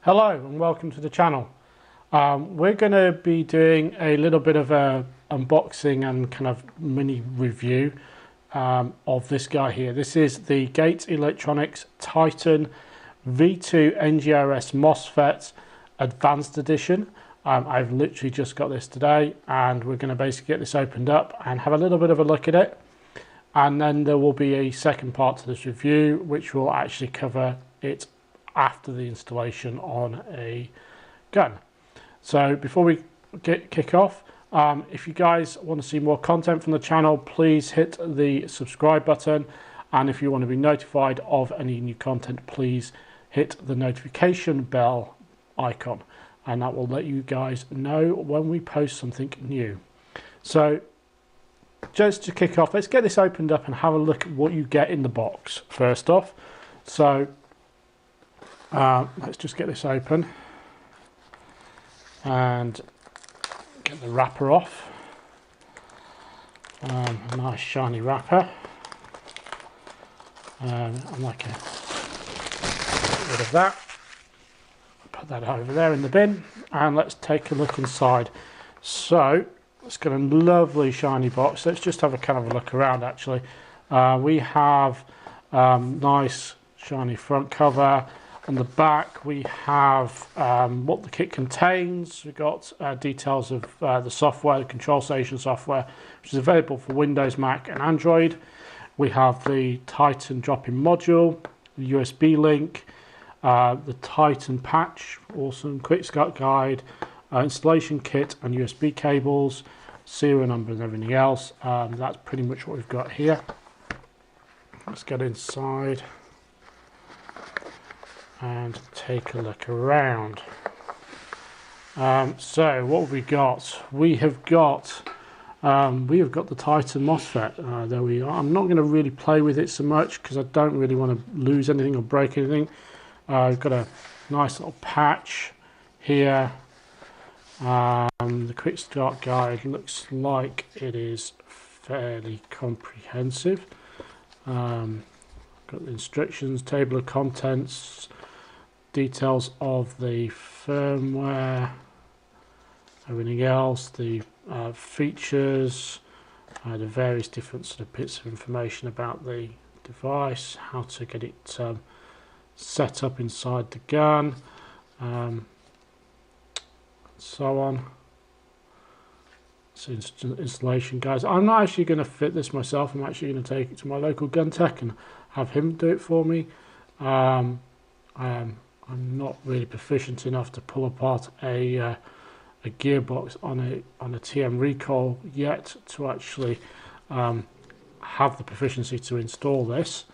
Hello and welcome to the channel. We're going to be doing a little bit of a unboxing and kind of mini review of this guy here. This is the Gates Electronics Titan V2 NGRS MOSFET Advanced Edition. I've literally just got this today and we're going to basically get this opened up and have a little bit of a look at it. And then there will be a second part to this review which will actually cover it after the installation on a gun. So before we kick off, if you guys want to see more content from the channel, please hit the subscribe button, and if you want to be notified of any new content, please hit the notification bell icon, and that will let you guys know when we post something new. So just to kick off, let's get this opened up and have a look at what you get in the box first off. So let's just get this open and get the wrapper off. A nice shiny wrapper. I'm like get rid of that. Put that over there in the bin, and let's take a look inside. So it's got a lovely shiny box. Let's just have a kind of a look around. Actually, we have nice shiny front cover. On the back we have what the kit contains. We've got details of the software, the control station software, which is available for Windows, Mac and Android. We have the Titan drop-in module, the USB link, the Titan patch, awesome, quick start guide, installation kit and USB cables, serial number and everything else. That's pretty much what we've got here. Let's get inside and take a look around. So what have we got? We have got the Titan MOSFET. There we are. I'm not going to really play with it so much because I don't really want to lose anything or break anything. We've got a nice little patch here. The quick start guide looks like it is fairly comprehensive. Got the instructions, table of contents, details of the firmware, everything else, the features, the various different sort of bits of information about the device, how to get it set up inside the gun, so on. So installation guides. I'm not actually going to fit this myself. I'm actually going to take it to my local gun tech and have him do it for me. I'm not really proficient enough to pull apart a gearbox on a TM recoil yet to actually have the proficiency to install this.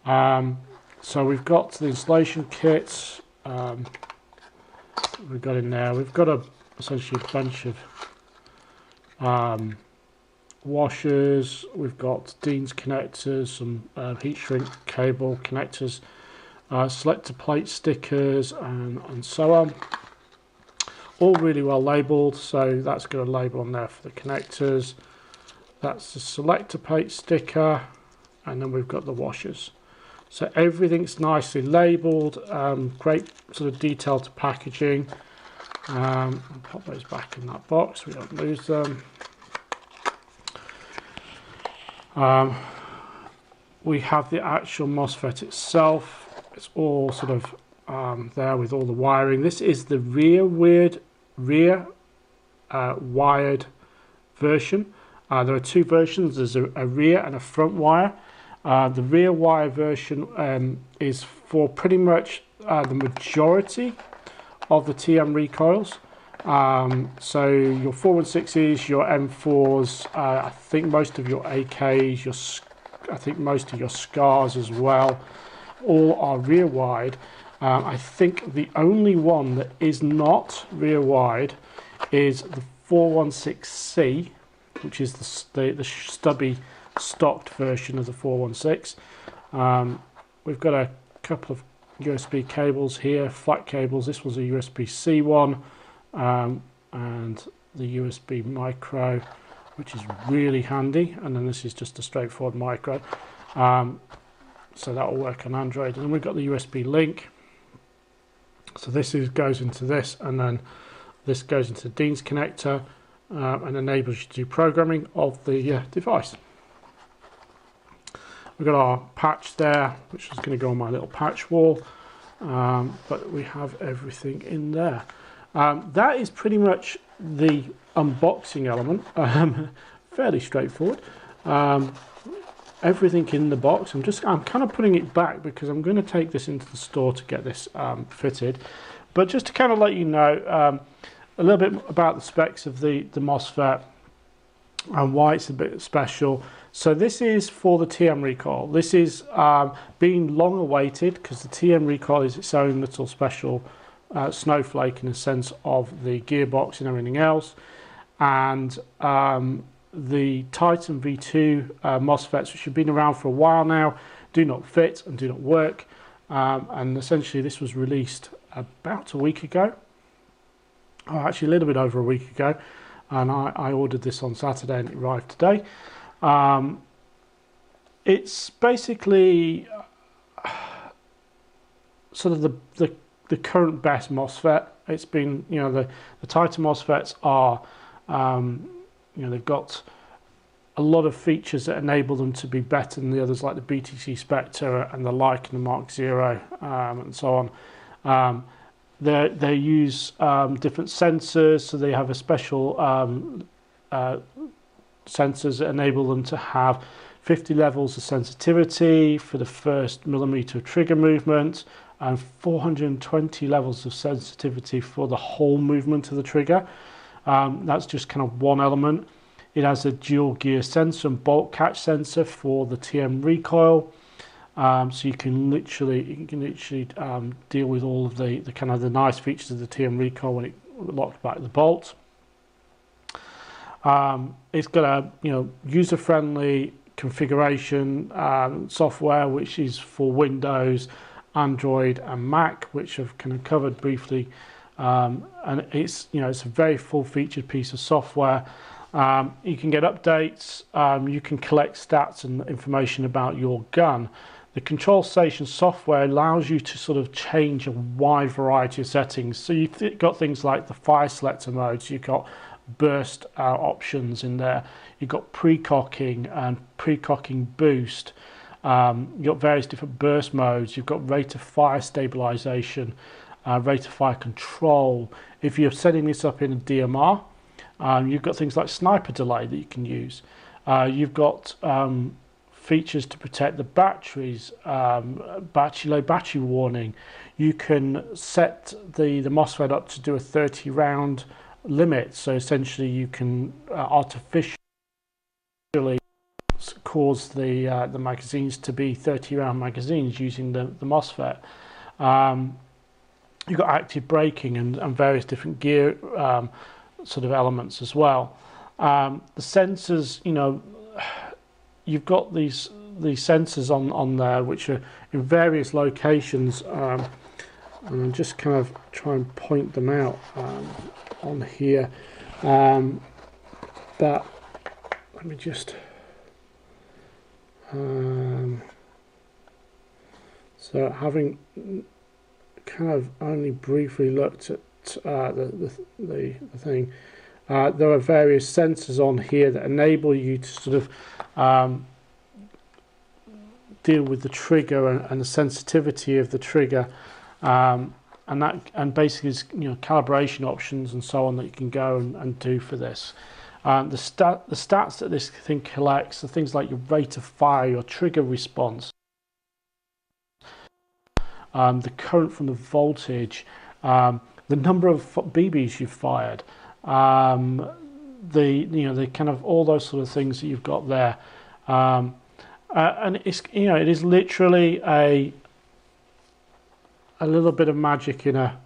So we've got the installation kit. We've got in there. We've got essentially a bunch of washers. We've got Dean's connectors, some heat shrink cable connectors, selector plate stickers and so on. All really well labelled, so that's got a label on there for the connectors. That's the selector plate sticker, and then we've got the washers. So everything's nicely labelled, great sort of detailed packaging. I'll pop those back in that box, we don't lose them. We have the actual MOSFET itself. It's all sort of there with all the wiring. This is the rear wired version. There are two versions. There's a rear and a front wire. The rear wire version is for pretty much the majority of the TM recoils. So your 416s, your M4s, I think most of your AKs, I think most of your SCARs as well, all are rear wide. I think the only one that is not rear wide is the 416C, which is the stubby stocked version of the 416. We've got a couple of USB cables here, flat cables. This was a USB-C one, and the USB micro, which is really handy, and then this is just a straightforward micro. So that will work on Android. And then we've got the USB link, So this goes into this, and then this goes into the Dean's connector and enables you to do programming of the device. We've got our patch there, which is going to go on my little patch wall, but we have everything in there. That is pretty much the unboxing element, fairly straightforward. Everything in the box. I'm kind of putting it back because I'm going to take this into the store to get this fitted. But just to kind of let you know a little bit about the specs of the MOSFET and why it's a bit special. So this is for the TM recoil. This is being long awaited because the TM recoil is its own little special snowflake in the sense of the gearbox and everything else. And the Titan V2 MOSFETs, which have been around for a while now, do not fit and do not work. And essentially this was released about a week ago. Oh, actually a little bit over a week ago. And I ordered this on Saturday and it arrived today. It's basically sort of the current best MOSFET. It's been, you know, the Titan MOSFETs are, you know, they've got a lot of features that enable them to be better than the others, like the BTC Spectre and the like, and the Mark Zero, and so on. They use different sensors, so they have a special sensors that enable them to have 50 levels of sensitivity for the first millimeter of trigger movement and 420 levels of sensitivity for the whole movement of the trigger. That's just kind of one element. It has a dual gear sensor and bolt catch sensor for the TM recoil. So you can literally deal with all of the kind of the nice features of the TM recoil when it locks back the bolt. It's got a user-friendly configuration software, which is for Windows, Android, and Mac, which I've kind of covered briefly. And it's a very full-featured piece of software. You can get updates. You can collect stats and information about your gun. The control station software allows you to sort of change a wide variety of settings. So you've got things like the fire selector modes. You've got burst options in there. You've got pre-cocking and pre-cocking boost. You've got various different burst modes. You've got rate of fire stabilization, rate of fire control. If you're setting this up in a DMR, you've got things like sniper delay that you can use. You've got features to protect the batteries, low battery warning. You can set the MOSFET up to do a 30 round limit, so essentially you can artificially cause the magazines to be 30 round magazines using the MOSFET. You've got active braking and various different gear sort of elements as well. The sensors, you've got these sensors on there which are in various locations, and I'll just kind of try and point them out on here. But let me just so having kind of only briefly looked at the thing, there are various sensors on here that enable you to sort of deal with the trigger and the sensitivity of the trigger, and basically is, calibration options and so on that you can go and do for this. The stats that this thing collects are things like your rate of fire, your trigger response, the current from the voltage, the number of BBs you've fired, the kind of all those sort of things that you've got there, and it's it is literally a little bit of magic in a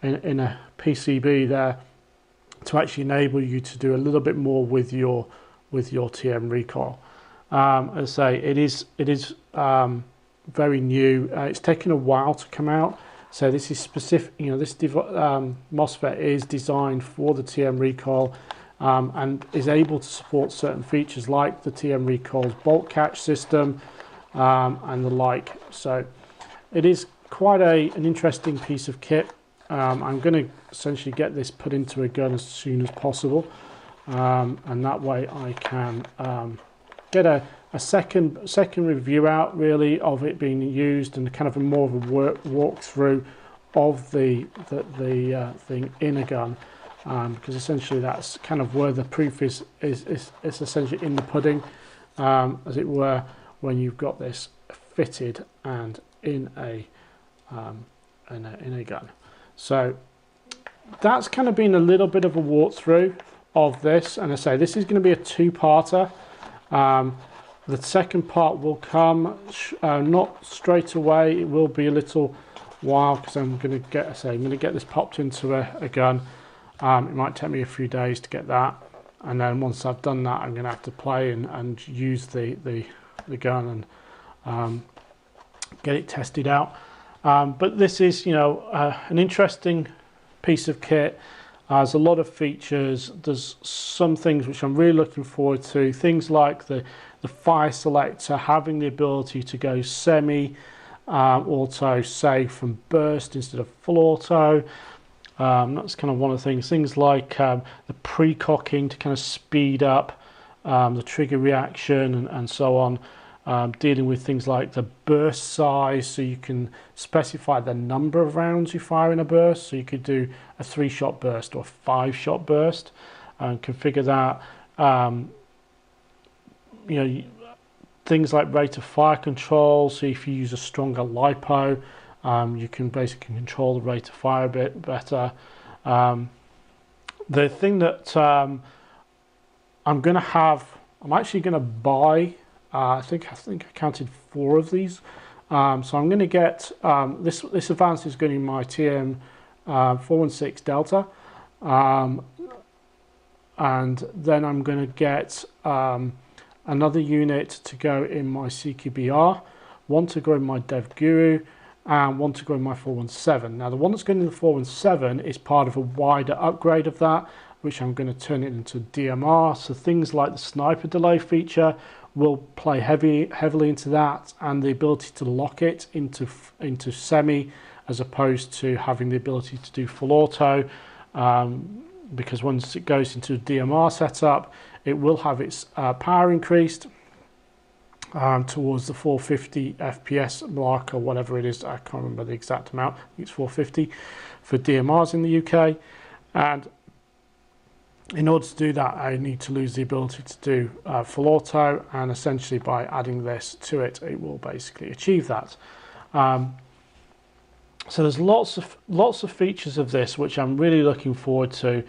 PCB there to actually enable you to do a little bit more with your TM recoil. As I say, it is very new. It's taken a while to come out. So this is specific. This MOSFET is designed for the TM recoil, and is able to support certain features like the TM recoil's bolt catch system and the like. So it is quite an interesting piece of kit. I'm going to essentially get this put into a gun as soon as possible, and that way I can get a second review out really of it being used, and kind of a more of a walkthrough of the thing in a gun, because essentially that's kind of where the proof is essentially in the pudding, as it were, when you've got this fitted and in a gun. So that's kind of been a little bit of a walkthrough of this, and I say this is going to be a two-parter. The second part will come not straight away. It will be a little while, because I'm going to get this popped into a gun. It might take me a few days to get that, and then once I've done that, I'm going to have to play and use the gun and get it tested out. But this is, you know, an interesting piece of kit. There's a lot of features. There's some things which I'm really looking forward to. Things like the fire selector, having the ability to go semi auto, safe and burst instead of full auto. That's kind of one of the things. Things like the pre-cocking to kind of speed up the trigger reaction and so on. Dealing with things like the burst size, so you can specify the number of rounds you fire in a burst. So you could do a 3-shot burst or a 5-shot burst, and configure that. You know, things like rate of fire control. So if you use a stronger LiPo, you can basically control the rate of fire a bit better. The thing that I'm actually going to buy. I think I counted 4 of these. So I'm going to get this advance is going to be my TM 416 Delta, and then I'm going to get another unit to go in my CQBR, one to go in my DevGuru, and one to go in my 417. Now the one that's going in the 417 is part of a wider upgrade of that, which I'm going to turn it into DMR. So things like the sniper delay feature will play heavily into that, and the ability to lock it into semi as opposed to having the ability to do full auto, because once it goes into a DMR setup, it will have its power increased towards the 450 FPS mark or whatever it is. I can't remember the exact amount. I think it's 450 for DMRs in the UK, and in order to do that, I need to lose the ability to do full auto, and essentially by adding this to it, it will basically achieve that. So there's lots of features of this which I'm really looking forward to.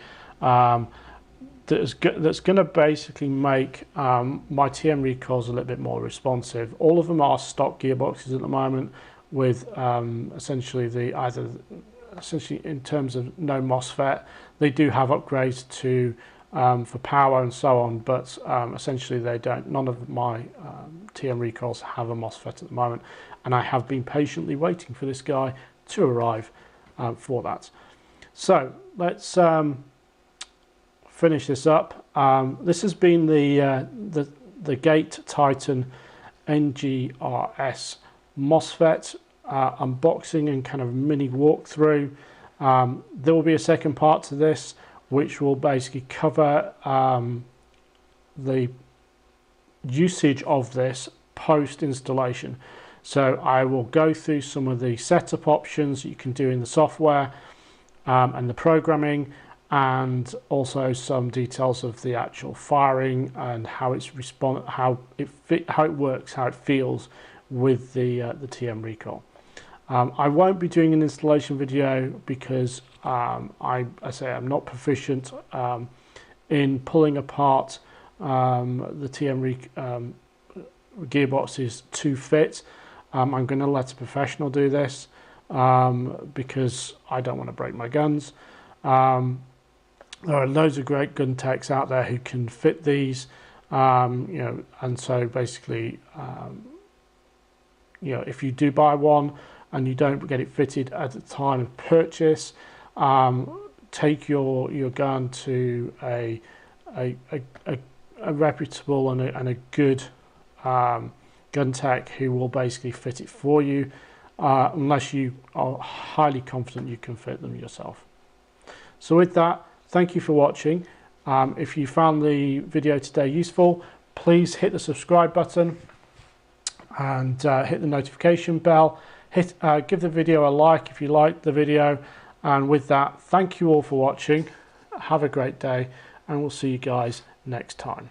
That's going to basically make my TM recoils a little bit more responsive. All of them are stock gearboxes at the moment, with essentially in terms of no MOSFET. They do have upgrades to for power and so on, but essentially they don't. None of my TM recoils have a MOSFET at the moment, and I have been patiently waiting for this guy to arrive for that. So let's finish this up. This has been the Gate Titan NGRS MOSFET unboxing and kind of mini walkthrough. There will be a second part to this, which will basically cover the usage of this post installation. So I will go through some of the setup options that you can do in the software and the programming, and also some details of the actual firing and how it's how it works, how it feels with the TM recoil. I won't be doing an installation video because I say I'm not proficient in pulling apart the TM gearboxes to fit. I'm going to let a professional do this because I don't want to break my guns. There are loads of great gun techs out there who can fit these, you know, and so basically, you know, if you do buy one and you don't get it fitted at the time of purchase, take your gun to a reputable and a good gun tech who will basically fit it for you. unless you are highly confident you can fit them yourself. So with that, thank you for watching. If you found the video today useful, please hit the subscribe button and hit the notification bell. Give the video a like if you liked the video. And with that, thank you all for watching. Have a great day, and we'll see you guys next time.